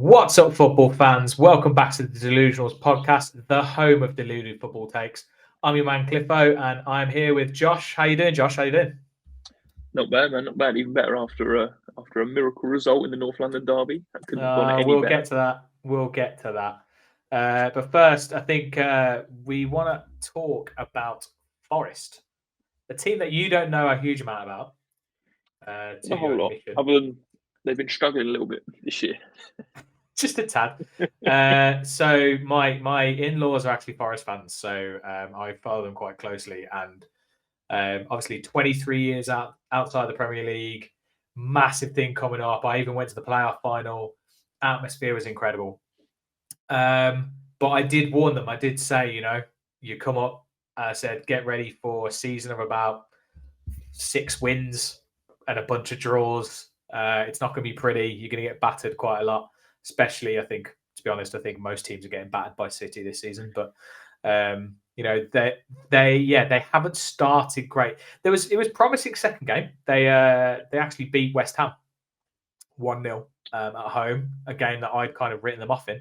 What's up, football fans? Welcome back to the Delusionals podcast, the home of deluded football takes. I'm your man Cliffo, and I'm here with Josh. How you doing, Josh? How you doing? Not bad, man. Not bad. Even better after a miracle result in the North London derby. That couldn't have gone any We'll better. get to that. We'll get to that. But first, I think we want to talk about Forest, a team that you don't know a huge amount about. Not a whole lot, other than they've been struggling a little bit this year. Just a tad. So my in-laws are actually Forest fans, so I follow them quite closely. And obviously, 23 years outside the Premier League, massive thing coming up. I even went to the playoff final. Atmosphere was incredible. But I did warn them. I did say, you come up. I said, get ready for a season of about 6 wins and a bunch of draws. It's not going to be pretty. You're going to get battered quite a lot. Especially, I think, to be honest, I think most teams are getting battered by City this season. But they haven't started great. It was promising second game. They actually beat West Ham 1-0 at home, a game that I'd kind of written them off in.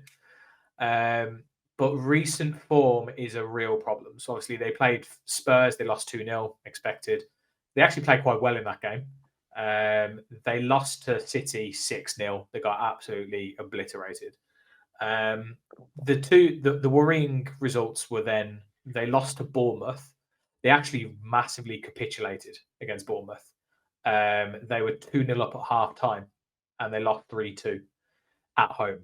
But recent form is a real problem. So obviously they played Spurs. They lost 2-0, expected. They actually played quite well in that game. They lost to City 6-0. They got absolutely obliterated. The worrying results were then they lost to Bournemouth. They actually massively capitulated against Bournemouth. They were 2-0 up at half time and they lost 3-2 at home.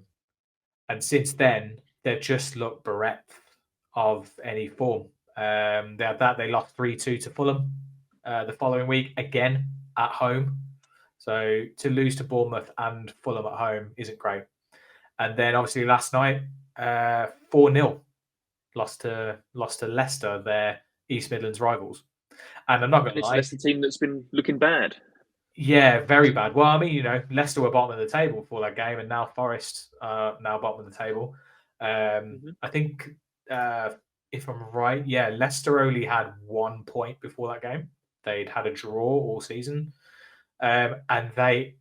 And since then, they've just looked bereft of any form. They lost 3-2 to Fulham the following week, again at home. So to lose to Bournemouth and Fulham at home isn't great. And then obviously last night, 4-0 lost to Leicester, their East Midlands rivals. And I'm not going to lie, it's a team that's been looking bad. Yeah, very bad. Well, I mean, Leicester were bottom of the table for that game, and now Forest are now bottom of the table. I think, if I'm right, Leicester only had 1 point before that game. They'd had a draw all season, and they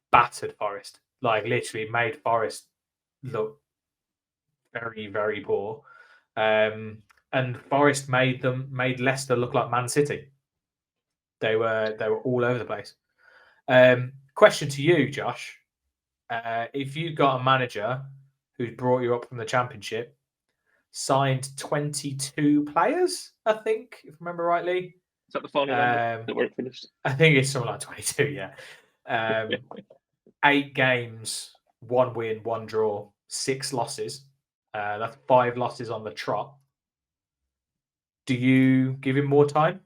battered Forest. Like literally made Forest look very, very poor. And Forest made Leicester look like Man City. They were all over the place. Question to you, Josh: if you got a manager who's brought you up from the Championship, signed 22 players, I think, if I remember rightly. Is that the final number where it finished? I think it's something like 22. Yeah. 8 games, 1 win, 1 draw, 6 losses. That's 5 losses on the trot. Do you give him more time?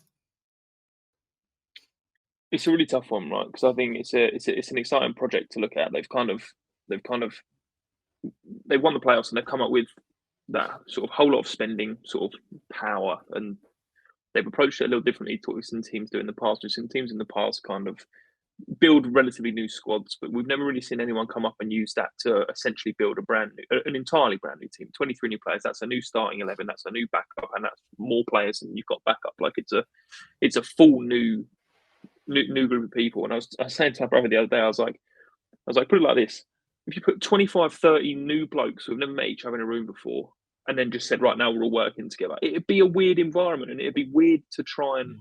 It's a really tough one, right? Because I think it's an exciting project to look at. They've won the playoffs and they've come up with that sort of whole lot of spending sort of power, and they've approached it a little differently to what we've seen teams do in the past. We've seen teams in the past kind of build relatively new squads, but we've never really seen anyone come up and use that to essentially build an entirely brand new team. 23 new players, that's a new starting 11, that's a new backup, and that's more players than you've got backup. Like it's a full new group of people. And I was saying to my brother the other day, I was like, put it like this: if you put 25, 30 new blokes who've never met each other in a room before, and then just said, right now we're all working together, it'd be a weird environment, and it'd be weird to try and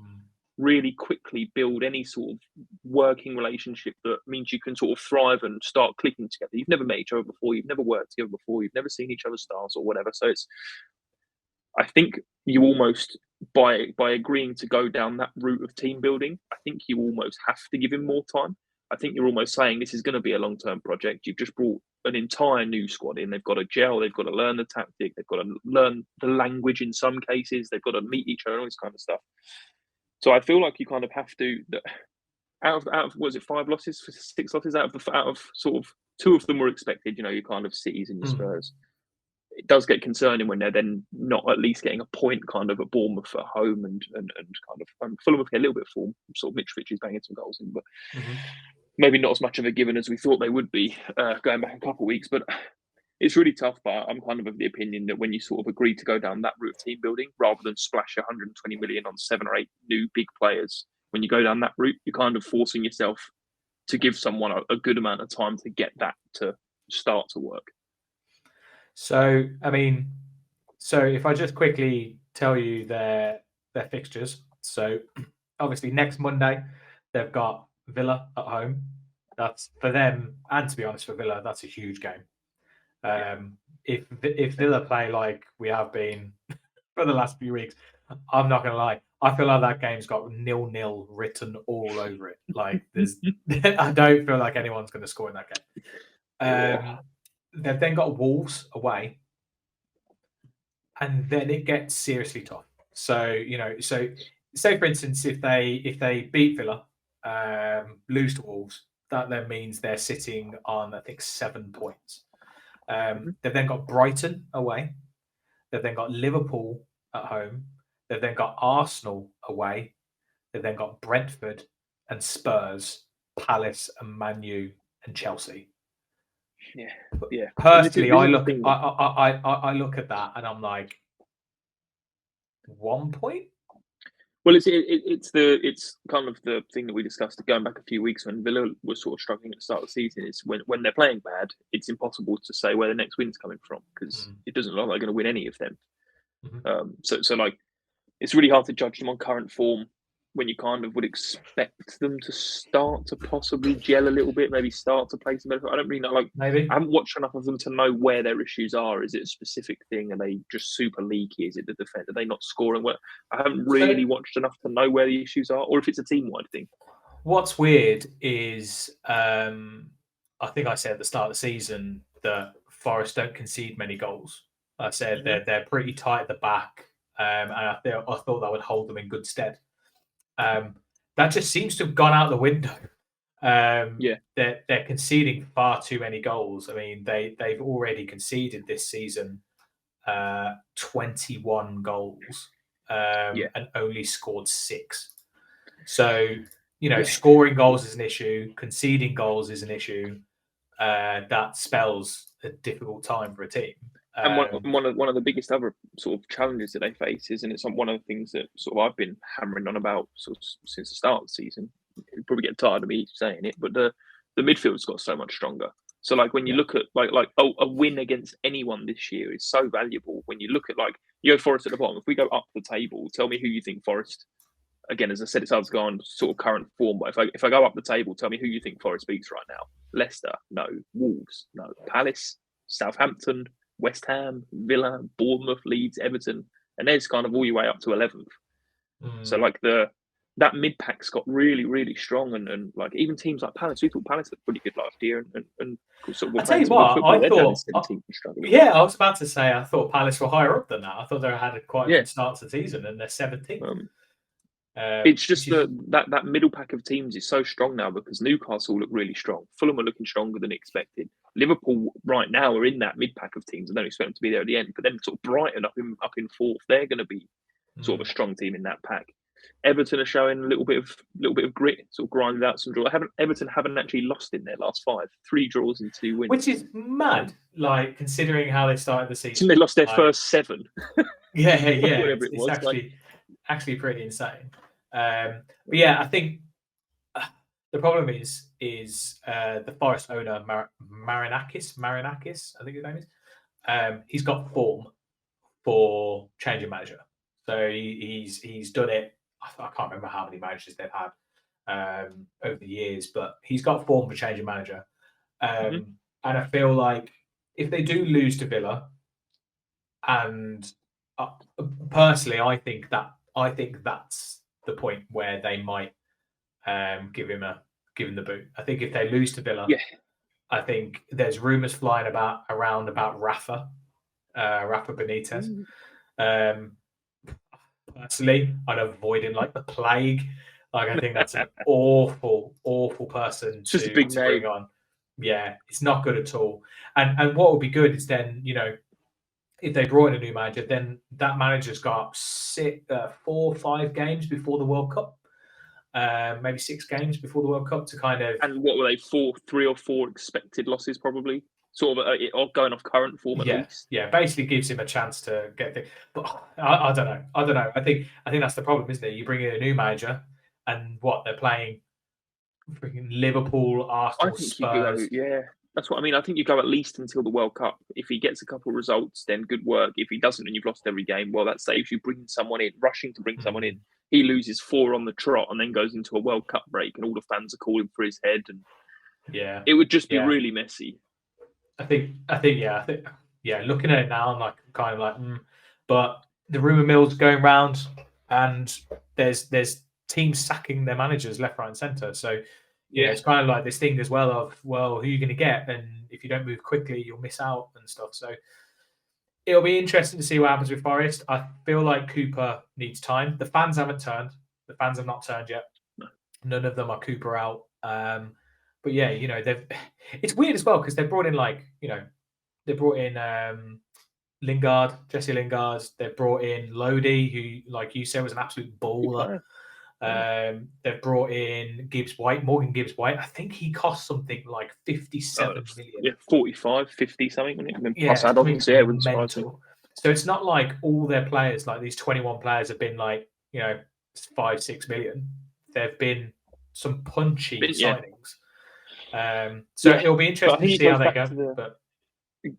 really quickly build any sort of working relationship that means you can sort of thrive and start clicking together. You've never met each other before, you've never worked together before, you've never seen each other's styles or whatever. So I think you almost, by agreeing to go down that route of team building, I think you almost have to give him more time. I think you're almost saying this is going to be a long-term project. You've just brought an entire new squad in. They've got to gel. They've got to learn the tactic. They've got to learn the language in some cases. They've got to meet each other, all this kind of stuff. So I feel like you kind of have to, out of was it 5 losses, 6 losses out of sort of 2 of them were expected. Your kind of Cities and your Spurs. It does get concerning when they're then not at least getting a point kind of at Bournemouth at home and kind of Fulham with a little bit of form. Sort of Mitrovic is banging some goals in, but maybe not as much of a given as we thought they would be going back a couple of weeks. But it's really tough. But I'm kind of the opinion that when you sort of agree to go down that route of team building rather than splash 120 million on 7 or 8 new big players, when you go down that route, you're kind of forcing yourself to give someone a good amount of time to get that to start to work. So, I mean, if I just quickly tell you their fixtures. So, obviously, next Monday, they've got Villa at home. That's for them, and to be honest, for Villa, that's a huge game. If Villa play like we have been for the last few weeks, I'm not going to lie. I feel like that game's got 0-0 written all over it. Like I don't feel like anyone's going to score in that game. They've then got Wolves away, and then it gets seriously tough. So say for instance, if they beat Villa, lose to Wolves, that then means they're sitting on, I think, 7 points. They've then got Brighton away. They've then got Liverpool at home. They've then got Arsenal away. They've then got Brentford and Spurs, Palace and Man U and Chelsea. Yeah. Personally, I look at that and I'm like, 1 point. Well, it's kind of the thing that we discussed going back a few weeks when Villa was sort of struggling at the start of the season. Is when they're playing bad, it's impossible to say where the next win's coming from because it doesn't look like they're going to win any of them. So like, it's really hard to judge them on current form when you kind of would expect them to start to possibly gel a little bit, maybe start to play some better. I don't really know. Like, maybe I haven't watched enough of them to know where their issues are. Is it a specific thing? Are they just super leaky? Is it the defense? Are they not scoring well? I haven't really watched enough to know where the issues are, or if it's a team-wide thing. What's weird is, I think I said at the start of the season that Forest don't concede many goals. I said they're pretty tight at the back, and I thought that would hold them in good stead. That just seems to have gone out the window. They're conceding far too many goals. I mean, they've already conceded this season 21 goals and only scored 6. So, scoring goals is an issue, conceding goals is an issue. That spells a difficult time for a team. And one of the biggest other sort of challenges that they face is, and it's one of the things that sort of I've been hammering on about sort of since the start of the season. You'll probably get tired of me saying it, but the midfield's got so much stronger. So like when you look at like a win against anyone this year is so valuable. When you look at like you go Forest at the bottom, if we go up the table, tell me who you think Forest. Again, as I said, it's hard to go on sort of current form, but if I go up the table, tell me who you think Forest beats right now. Leicester, no. Wolves, no. Palace, Southampton, West Ham, Villa, Bournemouth, Leeds, Everton, and there's kind of all your way up to 11th. So like that mid pack's got really, really strong, and like even teams like Palace, we thought Palace looked pretty good last year, and sort of. I tell you what, I thought. Yeah, I was about to say I thought Palace were higher up than that. I thought they had quite a good start to the season, and they're 17th. It's just that middle pack of teams is so strong now because Newcastle look really strong. Fulham are looking stronger than expected. Liverpool right now are in that mid pack of teams. I don't expect them to be there at the end, but then sort of Brighton up in fourth, they're going to be sort of a strong team in that pack. Everton are showing a little bit of grit, sort of grinded out some draws. Everton haven't actually lost in their last 5, 3 draws and 2 wins, which is mad. Like considering how they started the season, they lost their first 7. Yeah, it's actually pretty insane. But yeah, I think the problem is the Forest owner Marinakis, I think his name is. He's got form for changing manager, so he's done it. I can't remember how many managers they've had over the years, but he's got form for changing manager. And I feel like if they do lose to Villa, and personally, I think that's the point where they might give him the boot. I think if they lose to Villa, I think there's rumours flying around about Rafa Benitez. Personally, I'd avoid him like the plague. Like I think that's an awful person to bring on. Yeah, it's not good at all. And what would be good is then, if they brought in a new manager, then that manager's got 4 or 5 games before the World Cup, maybe 6 games before the World Cup to kind of. And what were they? 3 or 4 expected losses, probably. Sort of going off current form at least. Yeah, basically gives him a chance to get things. But I don't know. I think that's the problem, isn't it? You bring in a new manager, and what they're playing, freaking Liverpool, Arsenal, Spurs. That's what I mean. I think you go at least until the World Cup. If he gets a couple of results, then good work. If he doesn't and you've lost every game, well, that saves you bringing someone in, rushing to bring someone in. He loses 4 on the trot and then goes into a World Cup break and all the fans are calling for his head. And it would just be really messy. I think, looking at it now, I'm like, kind of like, but the rumor mill's going around and there's teams sacking their managers left, right, and centre. So, it's kind of like this thing as well of, well, who are you going to get? And if you don't move quickly, you'll miss out and stuff. So it'll be interesting to see what happens with Forest. I feel like Cooper needs time. The fans haven't turned. The fans have not turned yet. None of them are Cooper out. But yeah, it's weird as well because they brought in Lingard, Jesse Lingard. They brought in Lodi, who, like you said, was an absolute baller. They've brought in Morgan Gibbs White. I think he cost something like 57 million. Yeah, 45, 50 something. And then plus add-ons. Yeah, mental. So it's not like all their players, like these 21 players, have been like 5-6 million. There've been some punchy signings. So it'll be interesting to see how they go.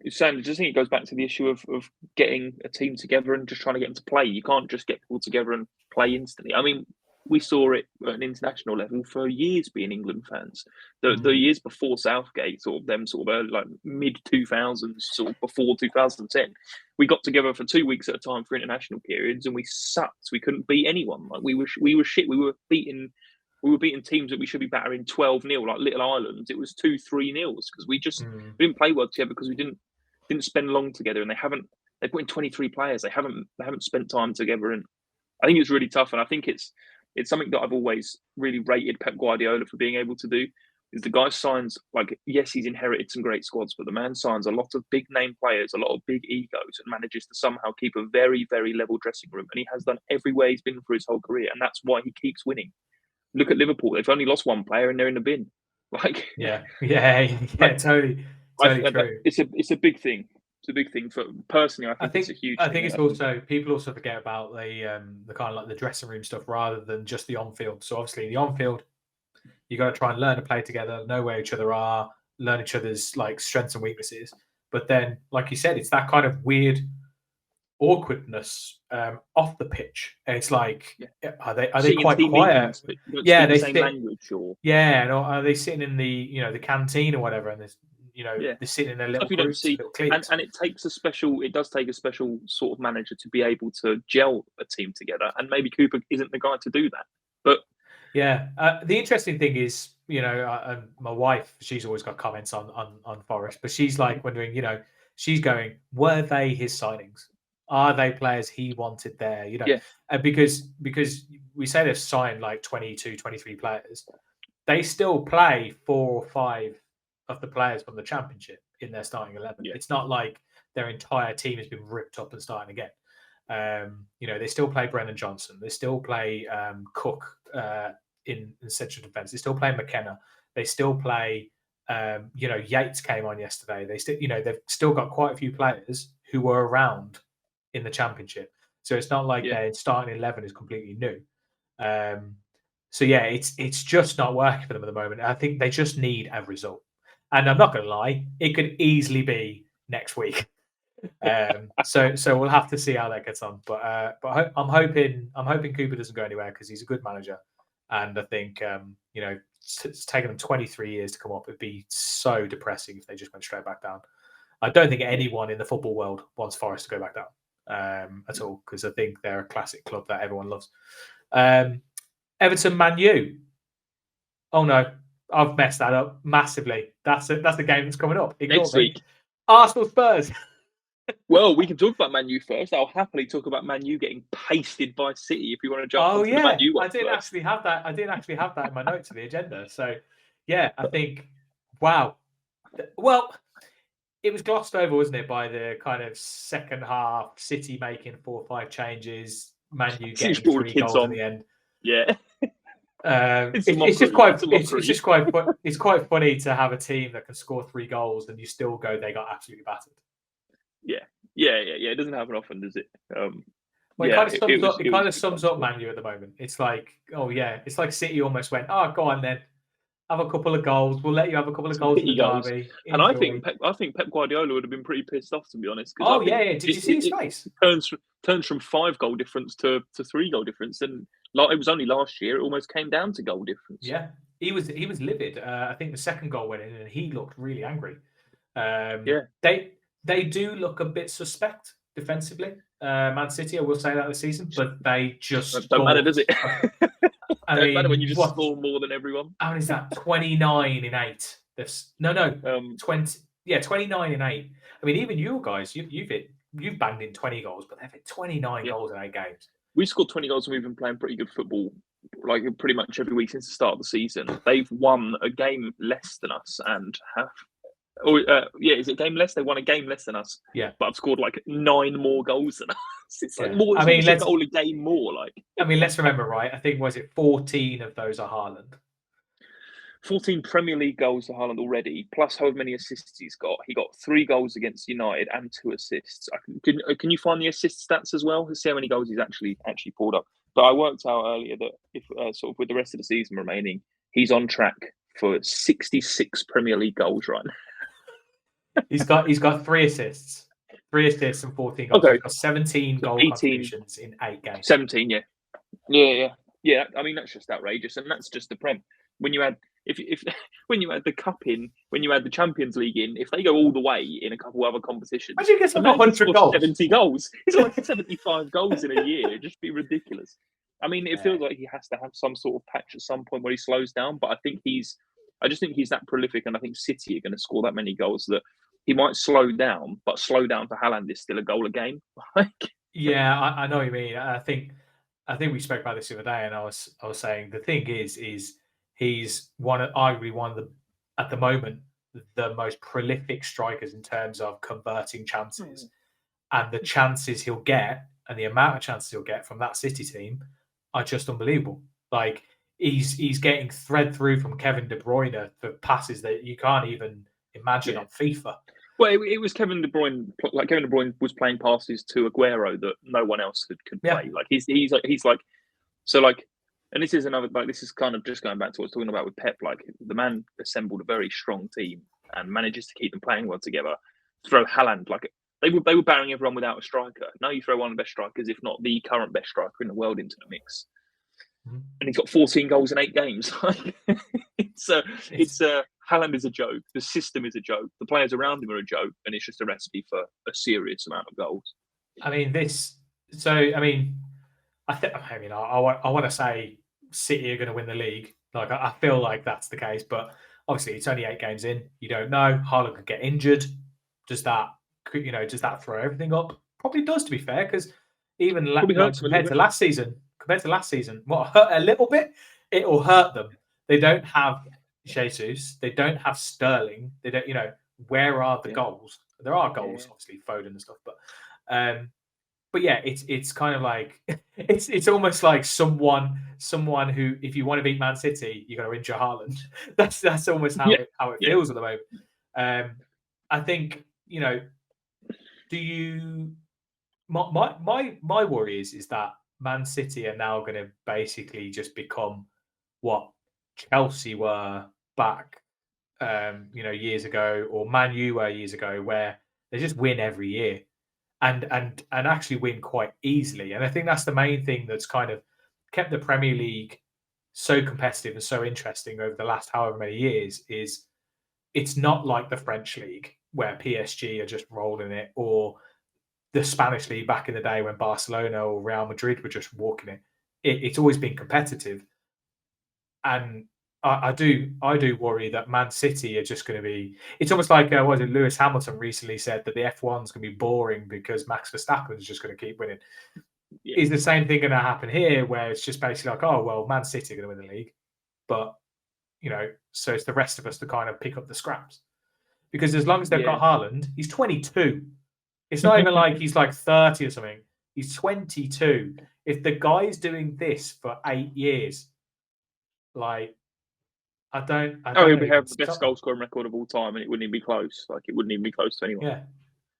Sam, I just think it goes back to the issue of getting a team together and just trying to get them to play. You can't just get people together and play instantly. I mean, we saw it at an international level for years being England fans. The years before Southgate, like mid-2000s, sort of before 2010, we got together for 2 weeks at a time for international periods and we sucked. We couldn't beat anyone. Like we were shit. We were beating teams that we should be battering 12-0, like little islands. It was 2-3 nils because we didn't play well together because we didn't spend long together. And they put in 23 players. They haven't spent time together. And I think it's really tough. And I think it's something that I've always really rated Pep Guardiola for being able to do. Is the guy signs, like, yes, he's inherited some great squads, but the man signs a lot of big name players, a lot of big egos, and manages to somehow keep a very, very level dressing room. And he has done everywhere he's been for his whole career. And that's why he keeps winning. Look at Liverpool; they've only lost one player, and they're in the bin. Totally true. It's a big thing. It's a big thing for personally. I think it's a huge. I think it's also people also forget about the kind of like the dressing room stuff rather than just the on field. So obviously the on field, you got to try and learn to play together, know where each other are, learn each other's like strengths and weaknesses. But then, like you said, it's that kind of weird awkwardness off the pitch. And it's like, are they quite quiet? They same language, or are they sitting in the the canteen or whatever? And there's they're sitting in their little groups, little cliques. And it does take a special sort of manager to be able to gel a team together. And maybe Cooper isn't the guy to do that. But the interesting thing is, my wife, she's always got comments on Forest, but she's like wondering, she's going, were they his signings? Are they players he wanted there? And because we say they've signed like 22, 23 players, they still play 4 or 5 of the players from the Championship in their starting 11. It's not like their entire team has been ripped up and starting again. They still play Brennan Johnson. They still play Cook in central defence. They still play McKenna. They still play. Yates came on yesterday. They still, they've still got quite a few players who were around in the Championship. So it's not like their starting 11 is completely new. It's just not working for them at the moment. I think they just need a result. And I'm not going to lie, it could easily be next week. So we'll have to see how that gets on. But I'm hoping Cooper doesn't go anywhere because he's a good manager, and I think it's taken them 23 years to come up. It'd be so depressing if they just went straight back down. I don't think anyone in the football world wants Forest to go back down at all, because I think they're a classic club that everyone loves. Everton, Man U. Oh no, I've messed that up massively. That's the game that's coming up. Next week. Arsenal Spurs. Well, we can talk about Man U first. I'll happily talk about Man U getting pasted by City if you want to jump onto the Man U one. I didn't actually have that in my notes of the agenda. So I think wow. Well, it was glossed over, wasn't it, by the kind of second half, City making 4 or 5 changes, Man U getting 3 goals in the end. Yeah. It's quite funny to have a team that can score 3 goals and you still go, they got absolutely battered. Yeah. It doesn't happen often, does it? It kind of sums up Man U at the moment. It's like, it's like City almost went, oh, go on then. have a couple of goals. We'll let you have a couple of goals in the derby. And I Enjoy. think Pep Guardiola would have been pretty pissed off, to be honest. Oh I think yeah. Did you see his face? It turns from 5-goal difference to 3-goal difference, and it was only last year. It almost came down to goal difference. Yeah, he was livid. I think the second goal went in, and he looked really angry. Yeah, they do look a bit suspect defensively. Man City, I will say that this season, but they just don't matter, does it? Don't matter when you just score more than everyone. How many is that? 29 in 8. This 20. Yeah, 29 in 8. I mean, even you guys, you've banged in 20 goals, but they've hit 29 goals in 8 games. We scored 20 goals and we've been playing pretty good football, like pretty much every week since the start of the season. They've won a game less than us and have. Is it game less? They won a game less than us. Yeah, but I've scored like 9 more goals than us. It's like more. I mean, a goal a game more. Let's remember, right? I think 14 of those are Haaland. 14 Premier League goals to Haaland already, plus however many assists he's got. He got 3 goals against United and 2 assists. Can you find the assist stats as well? Let's see how many goals he's actually pulled up. But I worked out earlier that if sort of with the rest of the season remaining, he's on track for 66 Premier League goals right now. He's got 3 assists. 3 assists and 14 goals. Okay. He's got 17 goal contributions in 8 games. 17, yeah. I mean, that's just outrageous, and that's just the Prem. When you add when you add the cup in, when you add the Champions League in, if they go all the way in a couple other competitions, imagine he gets 100 goals. 70 goals. He's like 75 goals in a year. It'd just be ridiculous. I mean, it feels like he has to have some sort of patch at some point where he slows down. But I just think he's that prolific, and I think City are going to score that many goals that he might slow down. But slow down for Haaland is still a goal a game. Yeah, I know what you mean. I think we spoke about this the other day, and I was saying the thing is he's arguably one of the, at the moment, the most prolific strikers in terms of converting chances. And the chances he'll get and the amount of chances he'll get from that City team are just unbelievable. Like he's getting thread through from Kevin De Bruyne for passes that you can't even imagine on FIFA. Well, it was Kevin De Bruyne. Like Kevin De Bruyne was playing passes to Aguero that no one else could play. Like he's like so like. And this is another, like, this is kind of just going back to what I was talking about with Pep. Like, the man assembled a very strong team and manages to keep them playing well together. Throw Haaland, like, they were barring everyone without a striker. Now you throw one of the best strikers, if not the current best striker in the world, into the mix. And he's got 14 goals in 8 games. Haaland is a joke. The system is a joke. The players around him are a joke. And it's just a recipe for a serious amount of goals. I mean, I want to say City are going to win the league. Like I feel like that's the case, but obviously it's only 8 games in. You don't know. Haaland could get injured. Does that throw everything up? Probably does, to be fair, because even compared to last season, what hurt a little bit, it will hurt them. They don't have Jesus. They don't have Sterling. They don't. Where are the goals? There are goals, obviously Foden and stuff, but yeah, it's kind of like it's almost like someone who, if you want to beat Man City, you got to injure Haaland. That's almost how it feels at the moment. I think my worry is that Man City are now going to basically just become what Chelsea were back years ago, or Man U were years ago, where they just win every year. And actually win quite easily. And I think that's the main thing that's kind of kept the Premier League so competitive and so interesting over the last however many years. Is it's not like the French league where PSG are just rolling it, or the Spanish league back in the day when Barcelona or Real Madrid were just walking it. It's always been competitive. And I do worry that Man City are just going to be. It's almost like Lewis Hamilton recently said that the F1's going to be boring because Max Verstappen is just going to keep winning. Yeah. Is the same thing going to happen here, where it's just basically like, oh well, Man City are going to win the league, but so it's the rest of us to kind of pick up the scraps, because as long as they've got Haaland, he's 22. It's not even like he's like 30 or something. He's 22. If the guy's doing this for 8 years, like. I don't. We have the best goal scoring record of all time, and it wouldn't even be close. Like, it wouldn't even be close to anyone.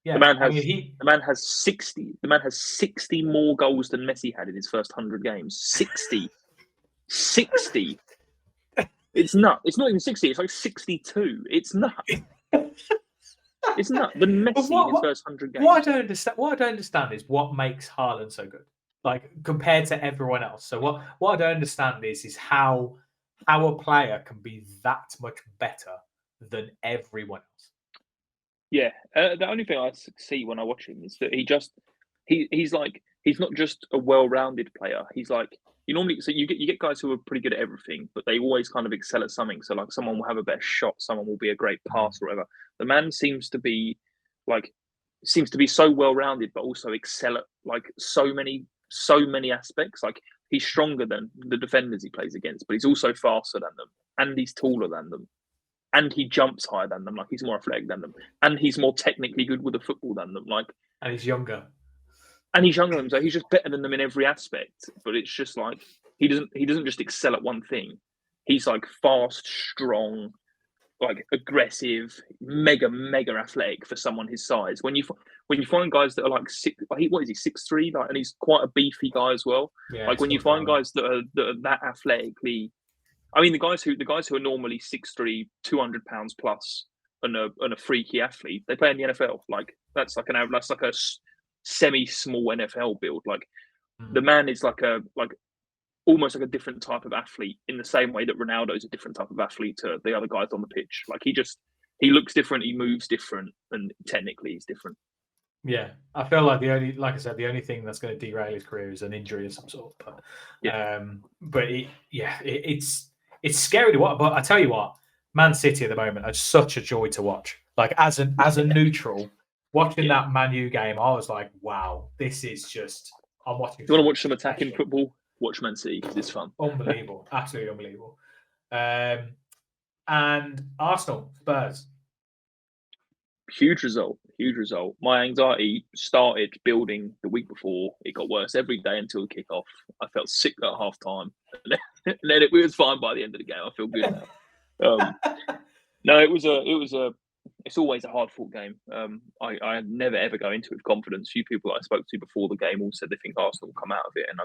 Yeah. The man has 60. The man has 60 more goals than Messi had in his first 100 games. 60. It's not. It's not even 60. It's like 62. It's not. It's not. The Messi in his first 100 games. What I don't understand is what makes Haaland so good, like compared to everyone else. So what I don't understand is how a player can be that much better than everyone else. Yeah, the only thing I see when I watch him is that he's like he's not just a well-rounded player. He's like you get guys who are pretty good at everything, but they always kind of excel at something. So like someone will have a better shot, someone will be a great passer, or whatever. The man seems to be so well-rounded, but also excel at like so many aspects. Like he's stronger than the defenders he plays against, but he's also faster than them, and he's taller than them, and he jumps higher than them. Like he's more athletic than them, and he's more technically good with the football than them. Like, and he's younger. And he's younger than them, so he's just better than them in every aspect. But it's just like he doesn't just excel at one thing. He's like fast, strong, like aggressive, mega athletic for someone his size. When you find guys that are like what is he 6'3", like, and he's quite a beefy guy as well. Yeah, like when you find guys that are that athletically, I mean the guys who are normally 6'3", 200 pounds plus, and a freaky athlete, they play in the NFL. Like that's like a semi-small NFL build. Like the man is like almost like a different type of athlete, in the same way that Ronaldo is a different type of athlete to the other guys on the pitch. Like he looks different, he moves different, and technically he's different. Yeah, I feel like the only thing that's going to derail his career is an injury of some sort. But it's scary to watch. But I tell you what, Man City at the moment are such a joy to watch. Like as a neutral, watching that Man U game, I was like, wow, this is just. I'm watching. You want to watch some attacking football? Watch Man City because it's fun. Unbelievable, absolutely unbelievable. And Arsenal, Spurs. Huge result. My anxiety started building the week before. It got worse every day until the kickoff. I felt sick at half time, and then it was fine by the end of the game. I feel good now. No, it's always a hard fought game. I never ever go into it with confidence. Few people I spoke to before the game all said they think Arsenal will come out of it, and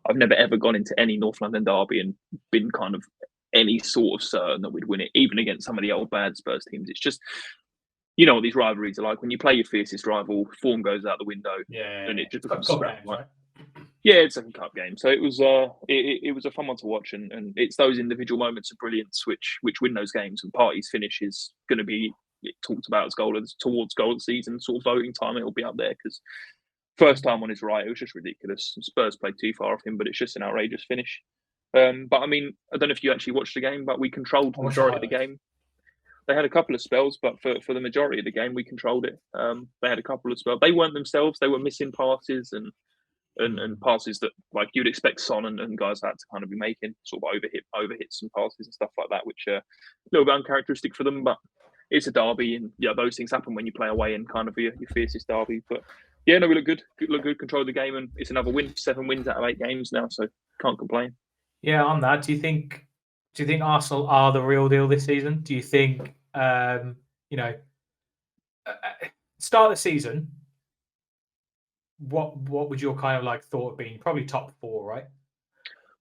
I've never ever gone into any North London derby and been kind of any sort of certain that we'd win it, even against some of the old bad Spurs teams. It's just, you know what these rivalries are like. When you play your fiercest rival, form goes out the window, and it just becomes scrap. Right? Yeah, it's like a cup game. So it was a fun one to watch, and it's those individual moments of brilliance which win those games. And Partey's finish is going to be talked about as towards goal of the season sort of voting time. It'll be up there because first time on his right, it was just ridiculous. Spurs played too far off him, but it's just an outrageous finish. But I mean, I don't know if you actually watched the game, but we controlled the majority of the game. They had a couple of spells, but for the majority of the game, we controlled it. They had a couple of spells. They weren't themselves. They were missing passes and passes that like you'd expect Son and guys like that to kind of be making, sort of overhits and passes and stuff like that, which are a little bit uncharacteristic for them. But it's a derby, and yeah, those things happen when you play away in kind of your fiercest derby. But yeah, no, we look good, control the game, and it's another win. 7 wins out of 8 games now, so can't complain. Yeah, on that, do you think Arsenal are the real deal this season? Do you think start of the season? What would your kind of like thought have been? Probably top 4, right?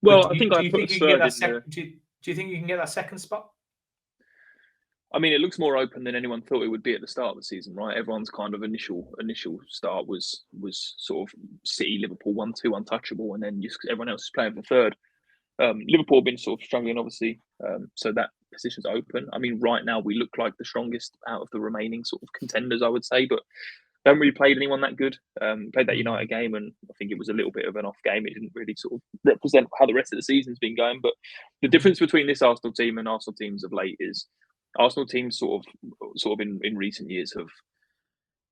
Well, I think I put us third in do you think you can get that second spot? I mean, it looks more open than anyone thought it would be at the start of the season, right? Everyone's kind of initial start was sort of City, Liverpool 1-2 untouchable, and then everyone else is playing for third. Liverpool have been sort of struggling, obviously, so that position's open. I mean, right now we look like the strongest out of the remaining sort of contenders, I would say, but haven't really played anyone that good. Played that United game, and I think it was a little bit of an off game. It didn't really sort of represent how the rest of the season's been going. But the difference between this Arsenal team and Arsenal teams of late is Arsenal teams sort of in recent years have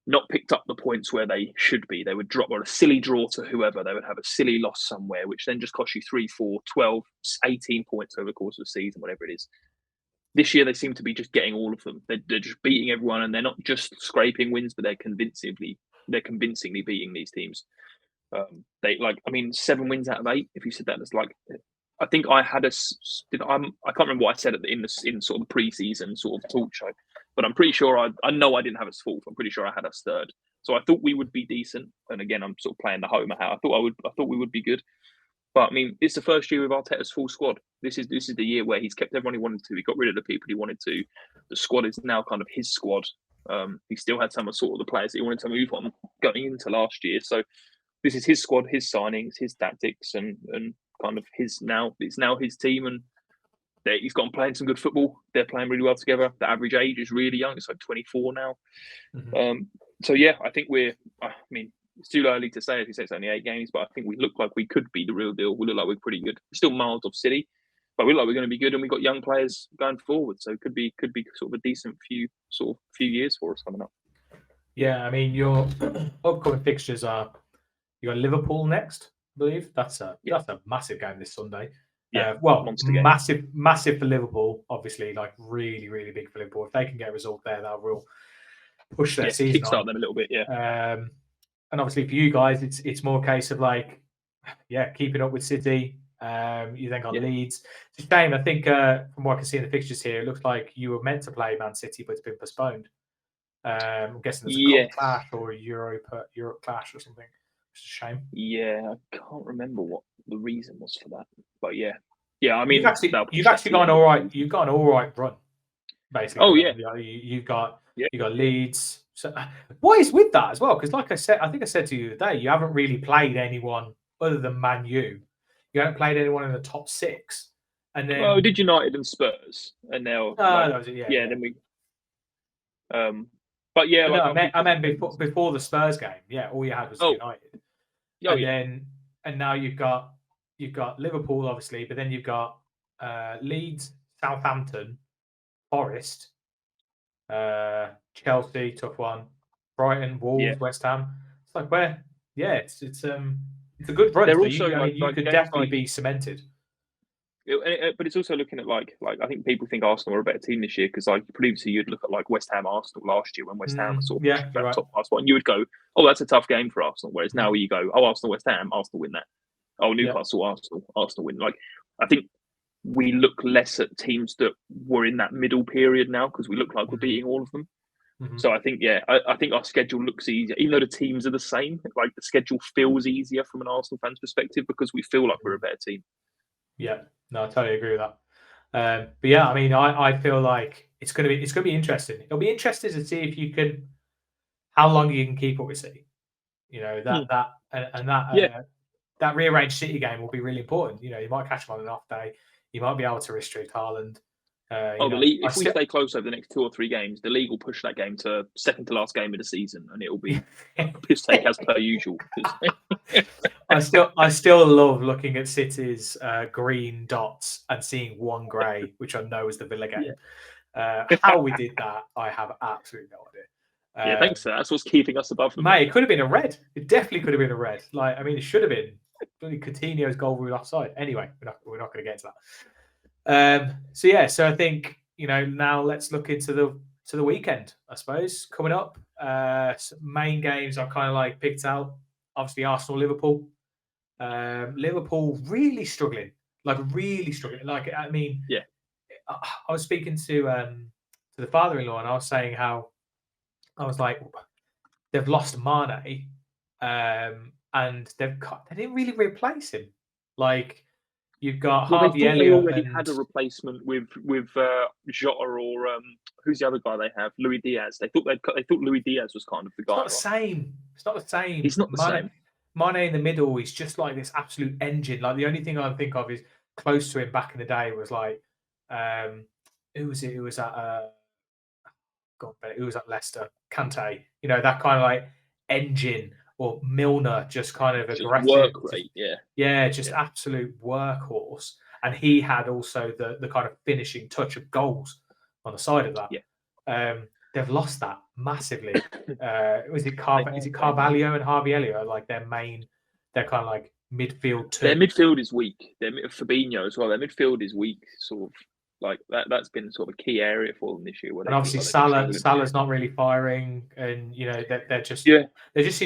not picked up the points where they should be. They would drop a silly draw to whoever. They would have a silly loss somewhere, which then just costs you 3, 4, 12, 18 points over the course of the season, whatever it is. This year, they seem to be just getting all of them. They're just beating everyone, and they're not just scraping wins, but they're convincingly beating these teams. 7 wins out of 8. If you said that, it's like, I think I had I can't remember what I said in sort of the pre-season sort of talk show, but I'm pretty sure I know I didn't have us fourth. I'm pretty sure I had us third. So I thought we would be decent. And again, I'm sort of playing the homer hat. I thought we would be good. But I mean, it's the first year with Arteta's full squad. This is the year where he's kept everyone he wanted to. He got rid of the people he wanted to. The squad is now kind of his squad. He still had some of sort of the players that he wanted to move on going into last year. So this is his squad, his signings, his tactics, and kind of his now. It's now his team, and he's got them playing some good football. They're playing really well together. The average age is really young. It's like 24 now. Mm-hmm. So yeah, I think I mean, it's too early to say, as you say, it's only 8 games, but I think we look like we could be the real deal. We look like we're pretty good. We're still miles off City, but we look like we're going to be good, and we've got young players going forward. So it could be sort of a decent few years for us coming up. Yeah, I mean, your upcoming fixtures are, you got Liverpool next, I believe. That's a massive game this Sunday. Yeah, massive for Liverpool. Obviously, like really, really big for Liverpool. If they can get a result there, that will push their season kickstart them a little bit. Yeah. And obviously for you guys, it's more a case of like, keeping up with City. You then got Leeds. It's a shame. I think from what I can see in the fixtures here, it looks like you were meant to play Man City, but it's been postponed. I'm guessing there's a cup clash or a Europe clash or something. It's a shame. Yeah, I can't remember what the reason was for that, but yeah. I mean, you've actually got an all right. You've got an all right run, basically. Oh yeah, you've got Leeds. So what is with that as well? Because like I said, I think I said to you today, you haven't really played anyone other than Man U. You haven't played anyone in the top 6. And then did United and Spurs, and now that was it. Then we. But yeah, I meant before the Spurs game. Yeah, all you had was United. And now you've got Liverpool, obviously, but then you've got Leeds, Southampton, Forest, Chelsea, tough one, Brighton, Wolves, West Ham. It's like where, it's a good run. You could definitely be cemented. But it's also looking at like I think people think Arsenal are a better team this year because like previously you'd look at like West Ham Arsenal last year when West Ham was sort of top class, and you would go, oh, that's a tough game for Arsenal. Whereas now you go, oh, Arsenal West Ham, Arsenal win that. Oh, Newcastle Arsenal win. Like I think we look less at teams that were in that middle period now because we look like we're beating all of them. Mm-hmm. So I think I think our schedule looks easier, even though the teams are the same. Like the schedule feels easier from an Arsenal fan's perspective because we feel like we're a better team. Yeah, no, I totally agree with that. But yeah, I mean, I feel like it's gonna be interesting. It'll be interesting to see if you can, how long you can keep up with City. You know that rearranged City game will be really important. You know, you might catch them on an off day. You might be able to restrict Haaland. The league, if we stay close over the next 2 or 3 games, the league will push that game to second to last game of the season, and it will be a piss take as per usual. I still love looking at City's green dots and seeing one grey, which I know is the Villa game. How we did that, I have absolutely no idea. Thanks, sir. That's what's keeping us above them. Mate, it could have been a red. It definitely could have been a red. Like, I mean, it should have been. Coutinho's goal ruled offside. Anyway, we're not going to get into that. So I think, you know, now let's look into the weekend, I suppose, coming up. Main games I've kind of like picked out. Obviously, Arsenal, Liverpool. Liverpool really struggling. Like, I mean, I was speaking to the father-in-law, and I was saying how I was like, they've lost Mane, and they didn't really replace him. Like, you've got Harvey Elliott. They already had a replacement with Jota or who's the other guy they have? Luis Diaz. They thought Luis Diaz was kind of the guy. It's not the same. He's not the same. Mane in the middle is just like this absolute engine. Like, the only thing I think of is close to him back in the day was like, who was it? It was at it was at Leicester. Kante. You know, that kind of like engine, or Milner, just kind of aggressive. Work rate, absolute workhorse. And he had also the kind of finishing touch of goals on the side of that. Yeah. They've lost that massively. Is it Carvalho and Harvey Elliott, like they're kind of like midfield two? Their midfield is weak. Fabinho as well. Their midfield is weak, sort of. Like that's been sort of a key area for them this year. And obviously Salah's not really firing, and you know they just seem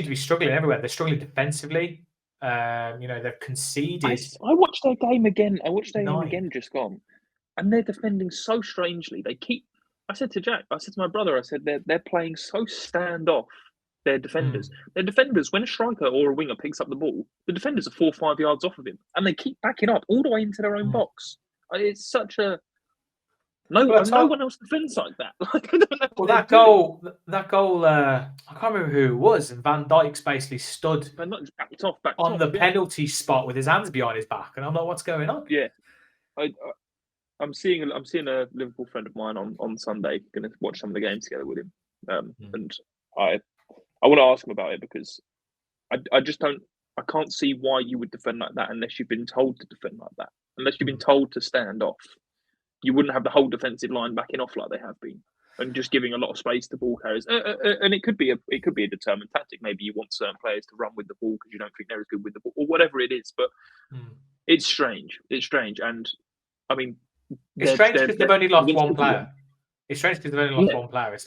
to be struggling everywhere. They're struggling defensively. You know, they've conceded. I watched their game again. Just gone, and they're defending so strangely. I said to Jack, I said to my brother, I said they're playing so standoff Their defenders. Their defenders, when a striker or a winger picks up the ball, the defenders are 4 or 5 yards off of him, and they keep backing up all the way into their own box. It's such a no one else defends like that. Like, I don't know well, that goal, I can't remember who it was, and Van Dijk's basically stood backed on off, the penalty spot with his hands behind his back, and I'm like, what's going on? Yeah, I'm seeing a Liverpool friend of mine on Sunday. Going to watch some of the games together with him, and I want to ask him about it because I just don't. I can't see why you would defend like that unless you've been told to defend like that. Unless you've been told to stand off, you wouldn't have the whole defensive line backing off like they have been, and just giving a lot of space to ball carriers. And it could be a determined tactic. Maybe you want certain players to run with the ball because you don't think they're as good with the ball, or whatever it is. But it's strange. It's strange, and I mean, it's strange because they've only lost one player. It's strange because they've only lost one player. It's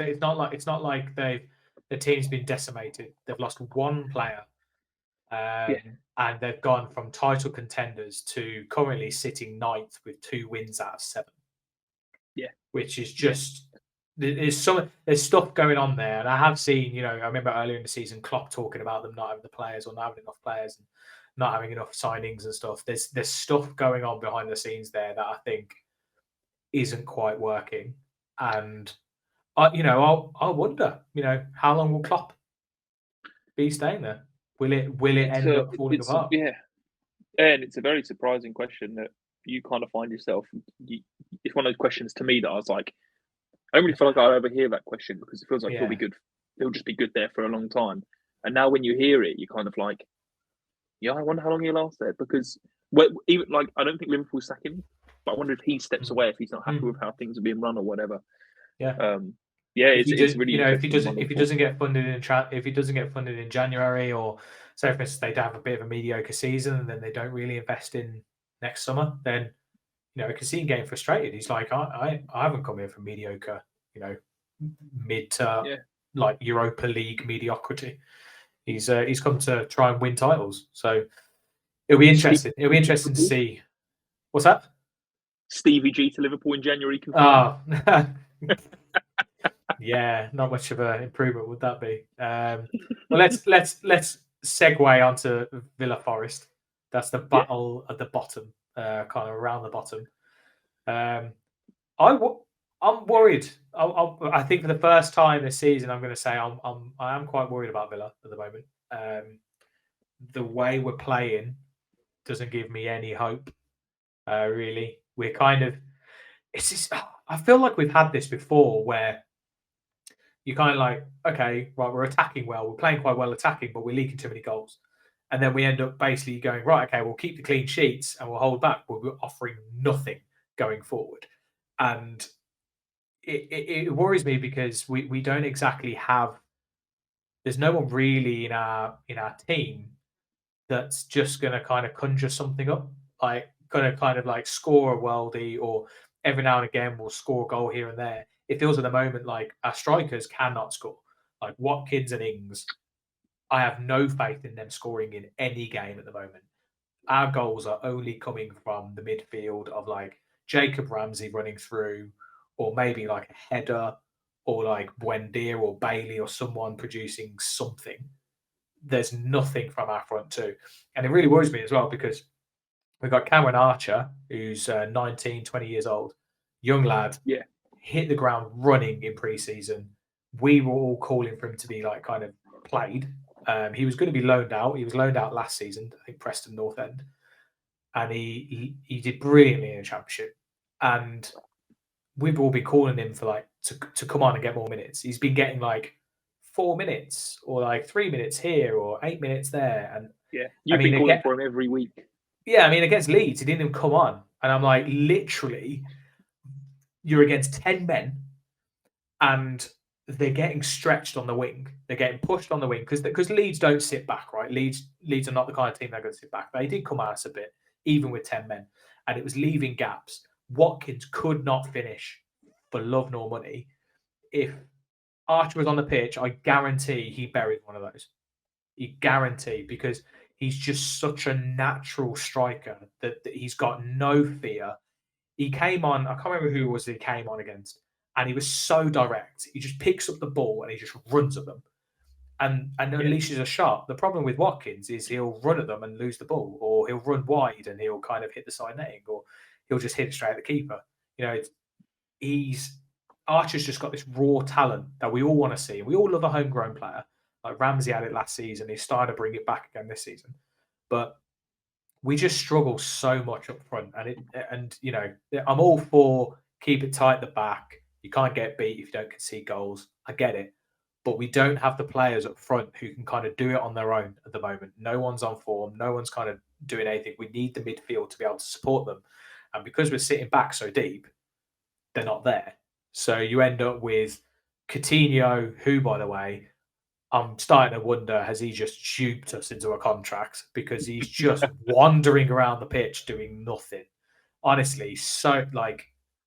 not like the team's been decimated. They've lost one player, and they've gone from title contenders to currently sitting ninth with 2 wins out of 7. Yeah, which is just there's stuff going on there, and I have seen. I remember earlier in the season, Klopp talking about them not having the players or not having enough players and not having enough signings and stuff. There's stuff going on behind the scenes there that I think isn't quite working, and I wonder, how long will Klopp be staying there? Will it end up falling apart? Yeah, and it's a very surprising question that you kind of find yourself. It's one of those questions to me that I was like, I don't really feel like I'll ever hear that question because it feels like he'll be good. He'll just be good there for a long time. And now when you hear it, you're kind of like, yeah, I wonder how long he'll last there because even like I don't think Liverpool's sacking, but I wonder if he steps away if he's not happy with how things are being run or whatever. Yeah. It's really if he doesn't get funded in January, or say for instance they have a bit of a mediocre season and then they don't really invest in next summer, then I can see him getting frustrated. He's like, I haven't come here for mediocre, mid to like Europa League mediocrity. He's come to try and win titles. So it'll be interesting. It'll be interesting to see. What's that? Stevie G to Liverpool in January. Yeah, not much of an improvement would that be? Well, let's segue onto Villa Forest. That's the battle at the bottom, kind of around the bottom. I'm worried. I think for the first time this season, I'm going to say I am quite worried about Villa at the moment. The way we're playing doesn't give me any hope. Really, we're kind of. It's just, I feel like we've had this before, where you're kind of like, okay, right, we're attacking well, we're playing quite well attacking, but we're leaking too many goals. And then we end up basically going, right, okay, we'll keep the clean sheets and we'll hold back, but we're offering nothing going forward. And it worries me because we don't exactly have, there's no one really in our team that's just going to kind of conjure something up, like going to kind of like score a worldie, or every now and again we'll score a goal here and there. It feels at the moment like our strikers cannot score. Like Watkins and Ings, I have no faith in them scoring in any game at the moment. Our goals are only coming from the midfield of like Jacob Ramsey running through, or maybe like a header, or like Buendia or Bailey or someone producing something. There's nothing from our front two. And it really worries me as well because we've got Cameron Archer, who's 19, 20 years old, young lad, hit the ground running in pre-season. We were all calling for him to be like kind of played. He was going to be loaned out. He was loaned out last season, I think Preston North End. And he did brilliantly in the Championship. And we've all been calling him for like to come on and get more minutes. He's been getting like 4 minutes or like 3 minutes here or 8 minutes there. And you've been calling for him every week. Yeah, I mean, against Leeds, he didn't even come on. And I'm like, literally, you're against 10 men and they're getting stretched on the wing. They're getting pushed on the wing because Leeds don't sit back, right? Leeds are not the kind of team that are going to sit back. They did come at us a bit, even with 10 men. And it was leaving gaps. Watkins could not finish for love nor money. If Archer was on the pitch, I guarantee he buried one of those. You guarantee, because he's just such a natural striker that he's got no fear. He came on, I can't remember who it was he came on against, and he was so direct. He just picks up the ball and he just runs at them. and unleashes a shot. The problem with Watkins is he'll run at them and lose the ball, or he'll run wide and he'll kind of hit the side netting, or he'll just hit it straight at the keeper. Archer's just got this raw talent that we all want to see. We all love a homegrown player. Like Ramsey had it last season. He's starting to bring it back again this season. But we just struggle so much up front. And I'm all for keep it tight at the back. You can't get beat if you don't concede goals. I get it. But we don't have the players up front who can kind of do it on their own at the moment. No one's on form. No one's kind of doing anything. We need the midfield to be able to support them. And because we're sitting back so deep, they're not there. So you end up with Coutinho, who, by the way, I'm starting to wonder, has he just duped us into a contract? Because he's just wandering around the pitch doing nothing. Honestly, so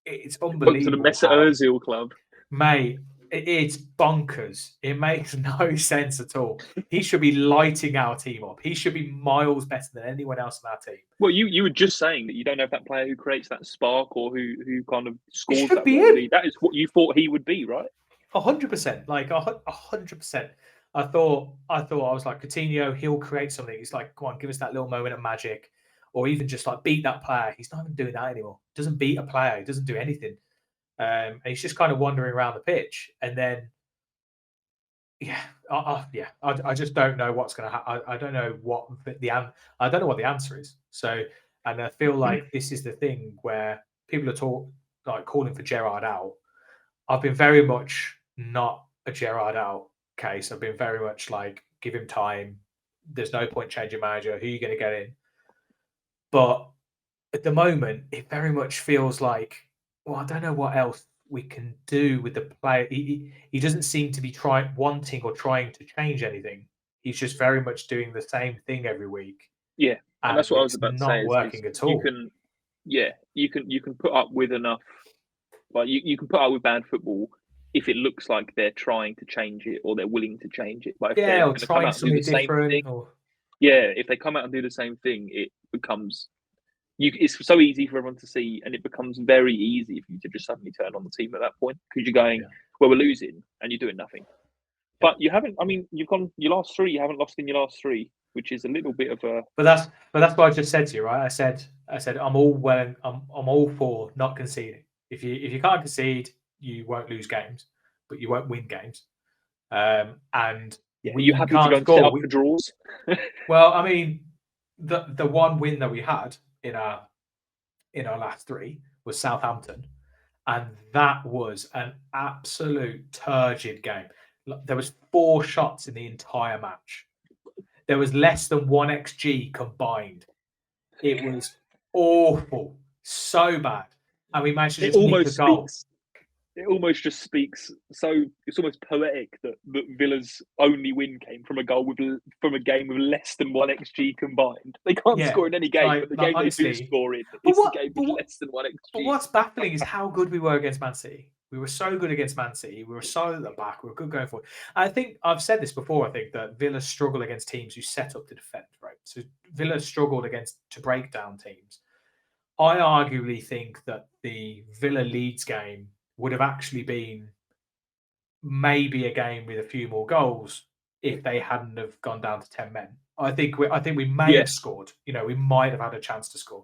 it's unbelievable. To the Mesut Ozil club. Mate, it's bonkers. It makes no sense at all. He should be lighting our team up. He should be miles better than anyone else on our team. Well, you were just saying that you don't have that player who creates that spark or who kind of scores that goal. That is what you thought he would be, right? 100%. 100%. I thought I was like, Coutinho, he'll create something. He's like, come on, give us that little moment of magic. Or even just like beat that player. He's not even doing that anymore. Doesn't beat a player. He doesn't do anything. And he's just kind of wandering around the pitch. And then, I just don't know what's going to happen. I don't know what I don't know what the answer is. So, and I feel like this is the thing where people are calling for Gerrard out. I've been very much not a Gerrard out case. I've been very much like, give him time. There's no point changing manager. Who are you going to get in? But at the moment, it very much feels like, well, I don't know what else we can do with the player. He doesn't seem to be wanting or trying to change anything. He's just very much doing the same thing every week. Yeah, and that's what I was about to say. Not working at all. You can put up with enough. Like you can put up with bad football if it looks like they're trying to change it or they're willing to change it. But if they're or trying something different. If they come out and do the same thing, it becomes it's so easy for everyone to see, and it becomes very easy for you to just suddenly turn on the team at that point because you're going, well, we're losing, and you're doing nothing. But you haven't. I mean, you've gone your last three. You haven't lost in your last three, which is a little bit of a. But that's what I just said to you, right? I said I'm all for not conceding. If you can't concede, you won't lose games, but you won't win games. And were you happy to go and set up for draws? Well, I mean, the one win that we had in our last three was Southampton, and that was an absolute turgid game. There was 4 shots in the entire match. There was less than 1 XG combined. It was awful, so bad, and we managed to just nick a goal. It almost just speaks. So it's almost poetic that Villa's only win came from a game with less than 1 XG combined. They can't score in any game, but the game honestly, they do score in, it's the game with less than 1 XG. But what's baffling is how good we were against Man City. We were so good against Man City. We were solid at the back. We were good going forward. I think I've said this before. I think that Villa struggle against teams who set up to defend, right? So Villa struggled to break down teams. I arguably think that the Villa Leeds game would have actually been maybe a game with a few more goals if they hadn't have gone down to 10 men. I think we may have scored. We might have had a chance to score.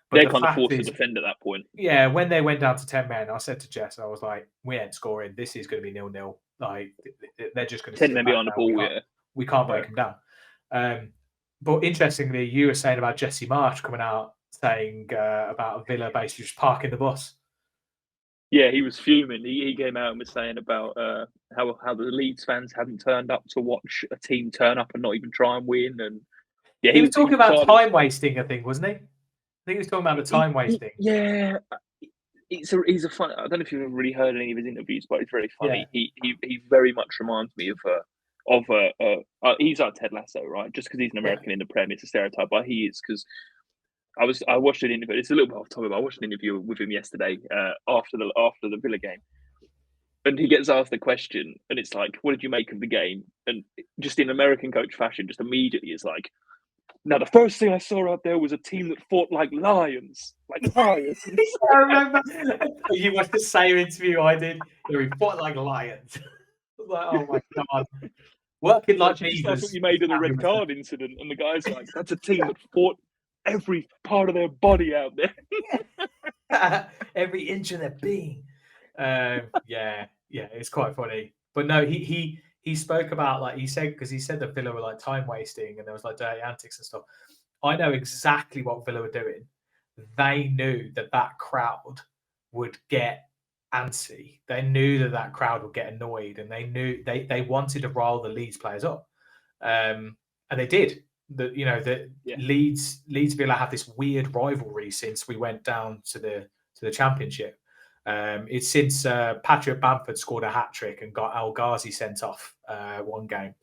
But they're kind of forced to defend at that point. Yeah, when they went down to 10 men, I said to Jess, I was like, we ain't scoring. This is going to be 0-0. Like, they're just going to 10 men behind the ball, we can't break them down. But interestingly, you were saying about Jesse Marsh coming out saying about Villa basically just parking the bus. Yeah, he was fuming. He came out and was saying about how the Leeds fans hadn't turned up to watch a team turn up and not even try and win. And he was talking about time wasting, I think, wasn't he? I think he was talking about the time wasting. Yeah, he's a fun. I don't know if you've ever really heard any of his interviews, but it's very funny. Yeah. He very much reminds me of he's like Ted Lasso, right? Just because he's an American in the Prem, it's a stereotype, but he is because. I watched an interview. It's a little bit off topic, but I watched an interview with him yesterday after the Villa game, and he gets asked the question, and it's like, "What did you make of the game?" And just in American coach fashion, just immediately is like, "Now the first thing I saw out there was a team that fought like lions, I remember you watched the same interview I did. We fought like lions. I was like, oh my god, Working like That's beavers. what you made of the red card incident, and the guy's like, "That's a team that fought every part of their body out there, every inch of their being." Yeah, it's quite funny. But no, he spoke about, like, he said that Villa were like time wasting and there was like dirty antics and stuff. I know exactly what Villa were doing. They knew that crowd would get antsy. They knew that crowd would get annoyed, and they knew they wanted to rile the Leeds players up, and they did. Leeds Villa have this weird rivalry since we went down to the Championship. It's since Patrick Bamford scored a hat trick and got El Ghazi sent off one game,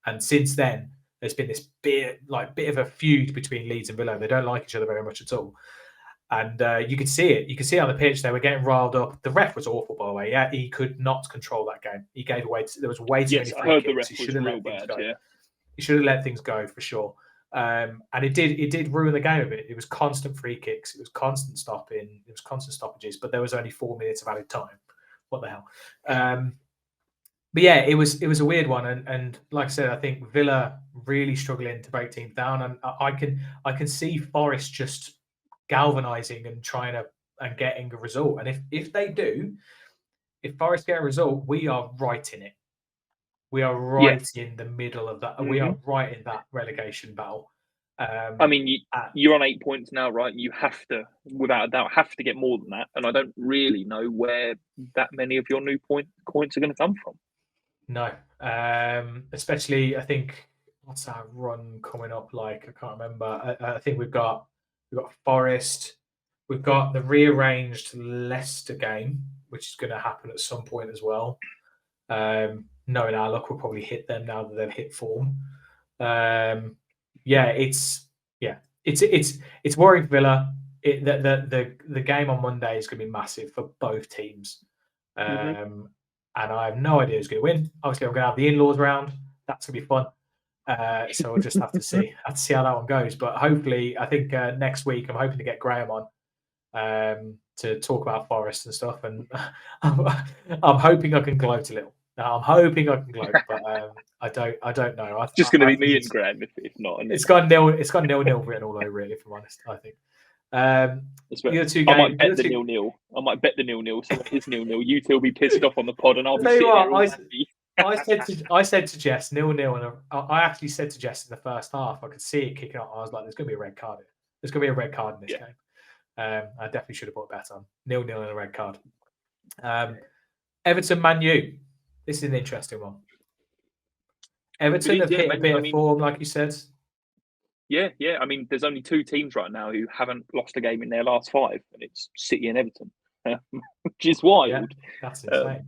and since then there's been this bit of a feud between Leeds and Villa. They don't like each other very much at all. And you could see it. You could see on the pitch they were getting riled up. The ref was awful, by the way. Yeah, he could not control that game. He gave away. There was way too many free kicks. He should have let things go. He should have let things go for sure. And it did ruin the game a bit. It was constant free kicks. It was constant stopping. It was constant stoppages. But there was only 4 minutes of added time. What the hell? But yeah, it was a weird one. And like I said, I think Villa really struggling to break teams down. And I can see Forest just galvanizing and and getting a result. And if they do, if Forest get a result, we are right in it. We are right in the middle of that. We are right in that relegation battle. I mean, you're on 8 points now, right? You have to, without a doubt, get more than that. And I don't really know where that many of your new points are going to come from. No, especially I think, what's our run coming up like? I can't remember. I think we've got Forest. We've got the rearranged Leicester game, which is going to happen at some point as well. Knowing our luck, we'll probably hit them now that they've hit form. It's worrying for Villa. The game on Monday is going to be massive for both teams. And I have no idea who's going to win. Obviously, I'm going to have the in-laws round. That's going to be fun. So we'll just have to see how that one goes. But hopefully, I think next week I'm hoping to get Graham on to talk about Forest and stuff. And I'm hoping I can gloat a little. Now, I'm hoping I can gloat, but I don't know. It's just going to be me and Graham if not. It's got 0-0 written all over it, if I'm honest. I think. The other two games, I might bet the 0-0. I might bet the 0-0. So it is 0-0. You two will be pissed off on the pod, and I'll be sitting there all happy. I said to Jess 0-0, and I actually said to Jess in the first half, I could see it kicking off. I was like, "There's going to be a red card. There's going to be a red card in this game." I definitely should have put a bet on 0-0 and a red card. Everton, Man U. This is an interesting one. Everton have hit a bit of form, like you said. Yeah. I mean, there's only two teams right now who haven't lost a game in their last 5, and it's City and Everton, which is wild. Yeah, that's insane.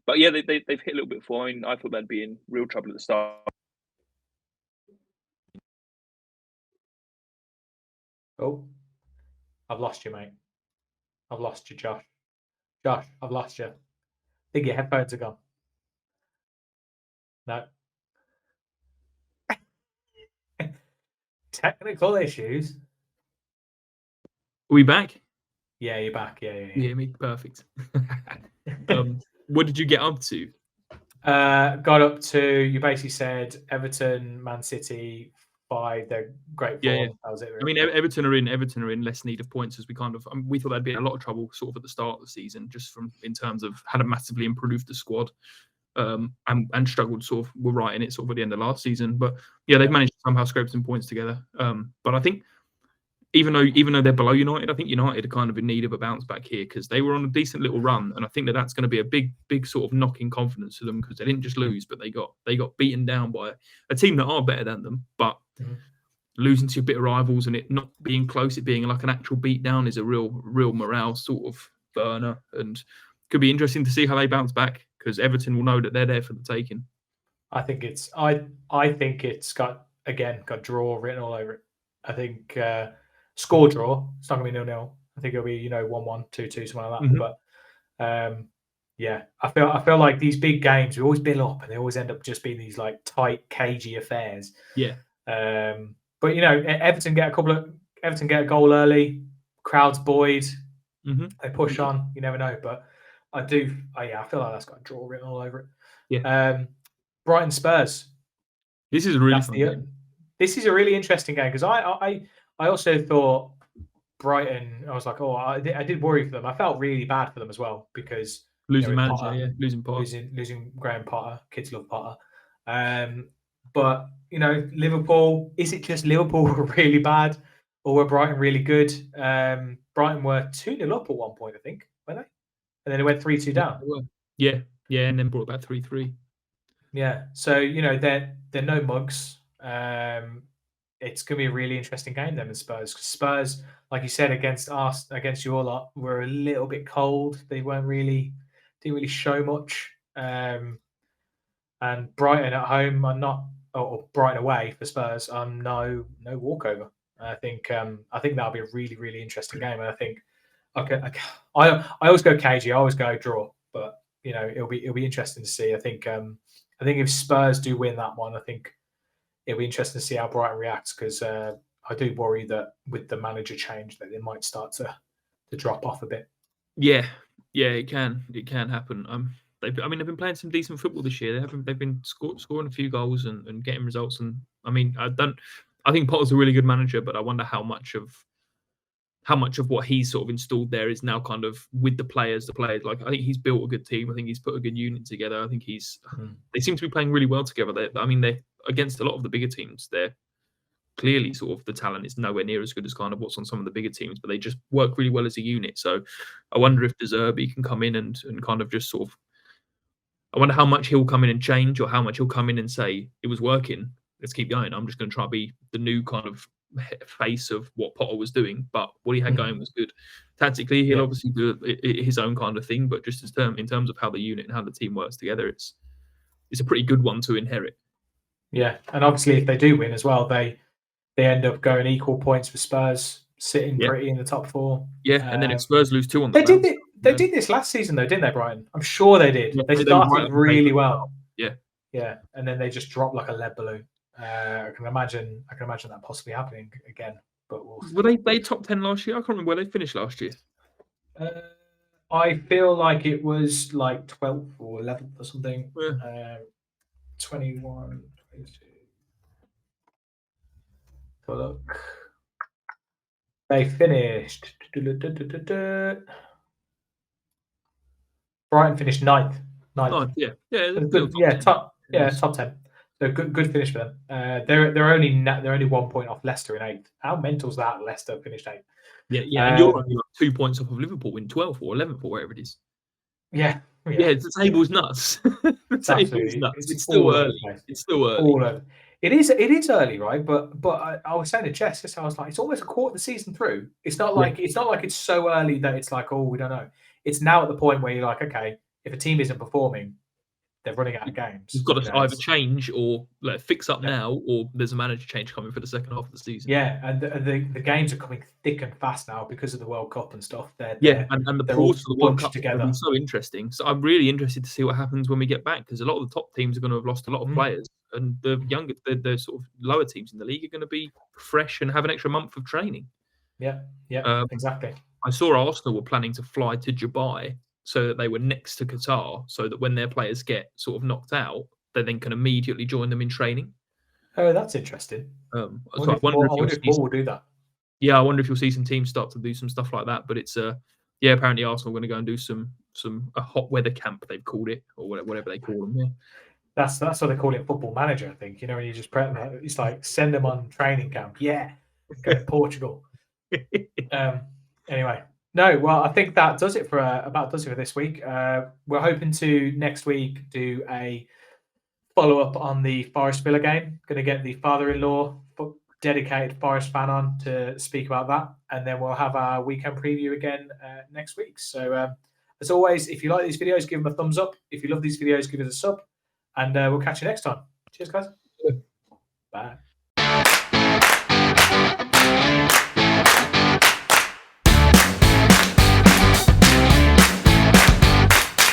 But yeah, they've hit a little bit of form. I mean, I thought they'd be in real trouble at the start. Oh, I've lost you, mate. I've lost you, Josh. Josh, I've lost you. I think your headphones are gone. No. Technical issues. Are we back? Yeah, you're back. Yeah. Yeah, me perfect. What did you get up to? Got up to, you basically said Everton, Man City, 5. They're great form. Yeah. That was it. Really. I mean, Everton are in less need of points as we we thought they'd be in a lot of trouble sort of at the start of the season, just in terms of had massively improved the squad, and struggled sort of were right in it sort of at the end of last season. But yeah, they've managed to somehow scrape some points together. But I think even though they're below United, I think United are kind of in need of a bounce back here because they were on a decent little run, and I think that's going to be a big sort of knock in confidence to them because they didn't just lose, but they got beaten down by a team that are better than them, but. Losing to your bitter rivals and it not being close, it being like an actual beatdown is a real morale sort of burner, and could be interesting to see how they bounce back because Everton will know that they're there for the taking. I think it's got draw written all over it. I think score draw. It's not going to be 0-0. I think it'll be 1-1, 2-2, something like that. But yeah, I feel like these big games we always build up and they always end up just being these like tight, cagey affairs. Yeah. But Everton get a goal early, crowd's buoyed, they push on. You never know, but I feel like that's got a draw written all over it. Yeah. Brighton Spurs. This is a really fun game. This is a really interesting game because I also thought Brighton. I was like, I did worry for them. I felt really bad for them as well because losing manager, Potter, losing Potter, losing Graham Potter. Kids love Potter. But Liverpool. Is it just Liverpool were really bad, or were Brighton really good? Brighton were 2-0 up at one point, I think, weren't they? And then it went 3-2 down. Yeah, and then brought back 3-3. Yeah, so they're no mugs. It's going to be a really interesting game then with Spurs. Spurs, like you said, against you all lot, were a little bit cold. They didn't really show much. And Brighton at home are not, or Brighton away for Spurs, no walkover. I think that'll be a really, really interesting game. And I think I always go cagey. I always go draw, but it'll be interesting to see. I think if Spurs do win that one, I think it'll be interesting to see how Brighton reacts because I do worry that with the manager change that they might start to drop off a bit. Yeah, it can happen. They've been playing some decent football this year. They've been scoring a few goals and getting results. And I think Potter's a really good manager, but I wonder how much of what he's sort of installed there is now kind of with the players. Like I think he's built a good team. I think he's put a good unit together. I think they seem to be playing really well together. They're against a lot of the bigger teams. They're clearly sort of the talent is nowhere near as good as kind of what's on some of the bigger teams, but they just work really well as a unit. So I wonder if De Zerbi can come in and kind of just sort of, I wonder how much he'll come in and change or how much he'll come in and say, it was working, let's keep going. I'm just going to try to be the new kind of face of what Potter was doing, but what he had going was good. Tactically, he'll obviously do his own kind of thing, but just in terms of how the unit and how the team works together, it's a pretty good one to inherit. Yeah, and obviously if they do win as well, they end up going equal points for Spurs, sitting pretty in the top four. Yeah, and then if Spurs lose 2 on the they did this last season though, didn't they, Brian? I'm sure they did. They started really well. Yeah, and then they just dropped like a lead balloon. I can imagine that possibly happening again. But were they top 10 last year? I can't remember where they finished last year. I feel like it was like 12th or 11th or something. 21, 22. So look, they finished. Brighton finished ninth. Top 10. So good finish for them. They're only 1 point off Leicester in 8th. How mental is that? Leicester finished 8th. Yeah, and you're only 2 points off of Liverpool in 12th or 11th or wherever it is. Yeah, the table's nuts. It's still early. It's still early. All over. It is early, right? But I was saying to Jess, I was like, it's almost a quarter of the season through. It's not like it's so early that it's like, we don't know. It's now at the point where you're like, okay, if a team isn't performing, they're running out of games. You've got to either change or fix up now, or there's a manager change coming for the second half of the season. Yeah, and the games are coming thick and fast now because of the World Cup and stuff. And the pause for the World Cup together have been so interesting. So I'm really interested to see what happens when we get back because a lot of the top teams are going to have lost a lot of players, and the younger, the sort of lower teams in the league are going to be fresh and have an extra month of training. Yeah, exactly. I saw Arsenal were planning to fly to Dubai so that they were next to Qatar, so that when their players get sort of knocked out, they then can immediately join them in training. Oh, that's interesting. I wonder if we'll do that. Yeah, I wonder if you'll see some teams start to do some stuff like that. But it's apparently Arsenal are going to go and do a hot weather camp, they've called it, or whatever they call them. Yeah. That's what they call it, Football Manager. I think when you just prep them, it's like send them on training camp. Yeah, go to Portugal. Anyway. No, well, I think that does it for this week. We're hoping to next week do a follow-up on the Forest Villa game. Going to get the father-in-law, dedicated Forest fan on to speak about that. And then we'll have our weekend preview again next week. So as always, if you like these videos, give them a thumbs up. If you love these videos, give us a sub. And we'll catch you next time. Cheers, guys. Yeah. Bye.